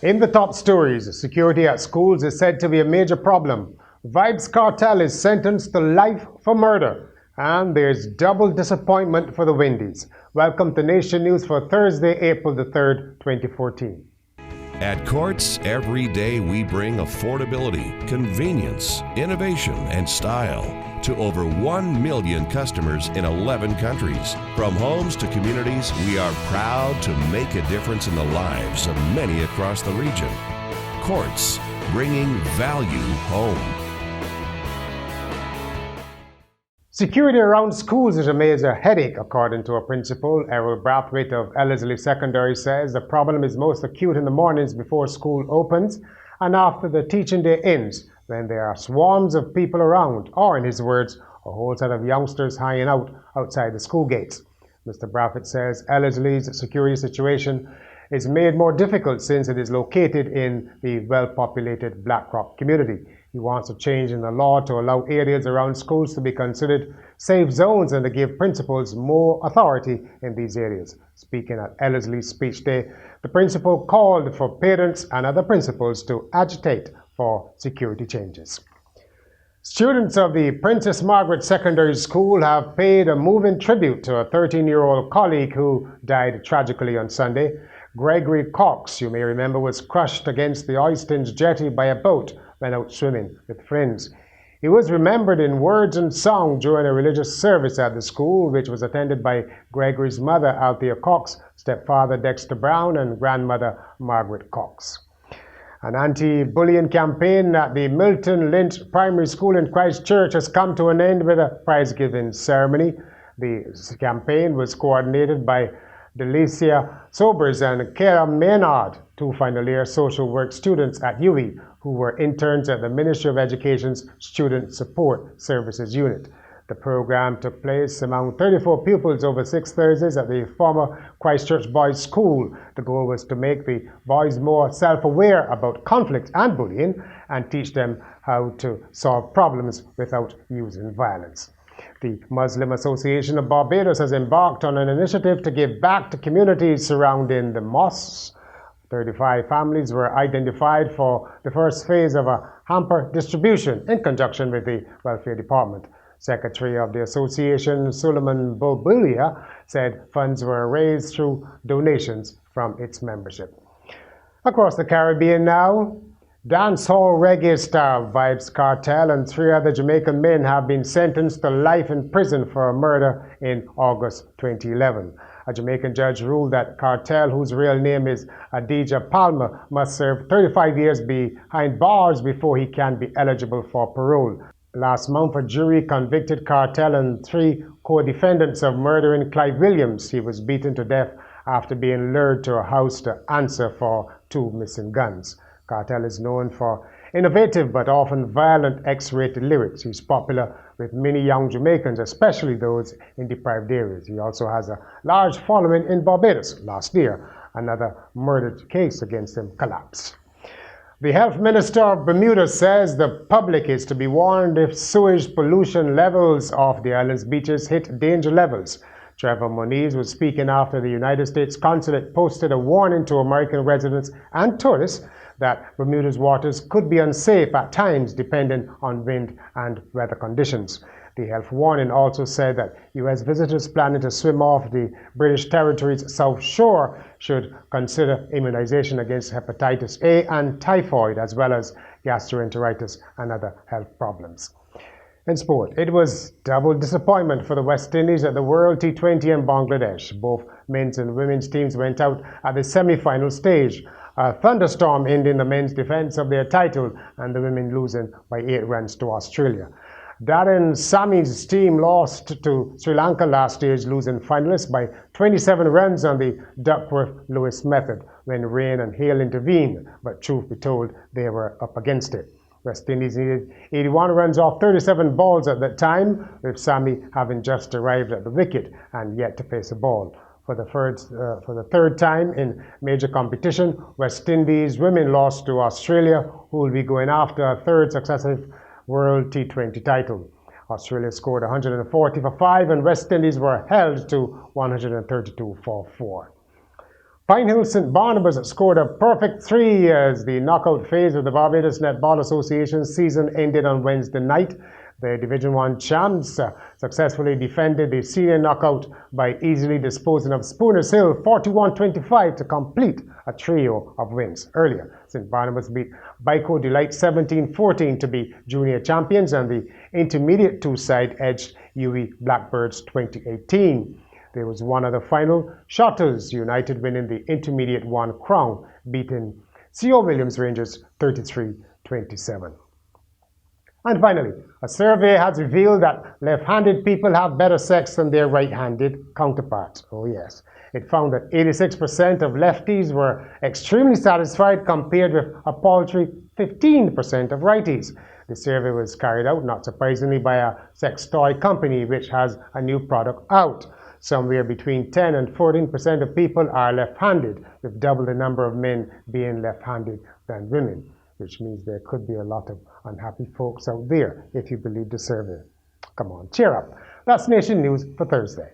In the top stories, security at schools is said to be a major problem. Vybz Kartel is sentenced to life for murder. And there's double disappointment for the Windies. Welcome to Nation News for Thursday, April the 3rd, 2014. At Courts, every day we bring affordability, convenience, innovation, and style to over 1 million customers in 11 countries. From homes to communities, we are proud to make a difference in the lives of many across the region. Courts, bringing value home. Security around schools is a major headache, according to a principal. Errol Brathwaite of Ellerslie Secondary says the problem is most acute in the mornings before school opens and after the teaching day ends, when there are swarms of people around, or in his words, a whole set of youngsters hanging out outside the school gates. Mr. Brathwaite says Ellerslie's security situation is made more difficult since it is located in the well-populated Blackrock community. He wants a change in the law to allow areas around schools to be considered safe zones and to give principals more authority in these areas. Speaking at Ellerslie Speech Day, the principal called for parents and other principals to agitate for security changes. Students of the Princess Margaret Secondary School have paid a moving tribute to a 13-year-old colleague who died tragically on Sunday. Gregory Cox, you may remember, was crushed against the Oistins jetty by a boat when out swimming with friends. He was remembered in words and song during a religious service at the school, which was attended by Gregory's mother, Althea Cox, stepfather Dexter Brown, and grandmother Margaret Cox. An anti-bullying campaign at the Milton Lynch Primary School in Christchurch has come to an end with a prize-giving ceremony. The campaign was coordinated by Delicia Sobers and Kara Maynard, two final-year social work students at UWI, who were interns at the Ministry of Education's Student Support Services Unit. The program took place among 34 pupils over 6 Thursdays at the former Christchurch Boys School. The goal was to make the boys more self-aware about conflict and bullying and teach them how to solve problems without using violence. The Muslim Association of Barbados has embarked on an initiative to give back to communities surrounding the mosques. 35 families were identified for the first phase of a hamper distribution in conjunction with the Welfare Department. Secretary of the Association, Suleiman Bobulia, said funds were raised through donations from its membership. Across the Caribbean now, dancehall reggae star Vybz Kartel and 3 other Jamaican men have been sentenced to life in prison for a murder in August 2011. A Jamaican judge ruled that Kartel, whose real name is Adidja Palmer, must serve 35 years behind bars before he can be eligible for parole. Last month, a jury convicted Kartel and 3 co-defendants of murdering Clive Williams. He was beaten to death after being lured to a house to answer for 2 missing guns. Kartel is known for innovative but often violent X-rated lyrics. He's popular with many young Jamaicans, especially those in deprived areas. He also has a large following in Barbados. Last year, another murder case against him collapsed. The Health Minister of Bermuda says the public is to be warned if sewage pollution levels off the island's beaches hit danger levels. Trevor Moniz was speaking after the United States Consulate posted a warning to American residents and tourists that Bermuda's waters could be unsafe at times depending on wind and weather conditions. The health warning also said that U.S. visitors planning to swim off the British territory's south shore should consider immunization against hepatitis A and typhoid, as well as gastroenteritis and other health problems. In sport, it was double disappointment for the West Indies at the World T20 in Bangladesh. Both men's and women's teams went out at the semi-final stage. A thunderstorm ending the men's defense of their title and the women losing by 8 runs to Australia. Darren Sammy's team lost to Sri Lanka last year's losing finalists by 27 runs on the Duckworth-Lewis method when rain and hail intervened, but truth be told, they were up against it. West Indies needed 81 runs off 37 balls at that time, with Sammy having just arrived at the wicket and yet to face a ball. For the third time in major competition, West Indies women lost to Australia, who will be going after a 3rd successive World T20 title. Australia scored 140 for 5 and West Indies were held to 132 for 4. Pine Hill St. Barnabas scored a perfect 3 as the knockout phase of the Barbados Netball Association season ended on Wednesday night. The Division 1 champs successfully defended the senior knockout by easily disposing of Spooners Hill 41-25 to complete a trio of wins. Earlier, St. Barnabas beat Bico Delight 17-14 to be junior champions, and the intermediate two-side edged UE Blackbirds 2018. There was one other final. Shotters United winning the intermediate 1 crown, beating C.O. Williams Rangers 33-27. And finally, a survey has revealed that left-handed people have better sex than their right-handed counterparts. Oh yes. It found that 86% of lefties were extremely satisfied compared with a paltry 15% of righties. The survey was carried out, not surprisingly, by a sex toy company which has a new product out. Somewhere between 10 and 14% of people are left-handed, with double the number of men being left-handed than women, which means there could be a lot of unhappy folks out there if you believe the survey. Come on, cheer up. That's Nation News for Thursday.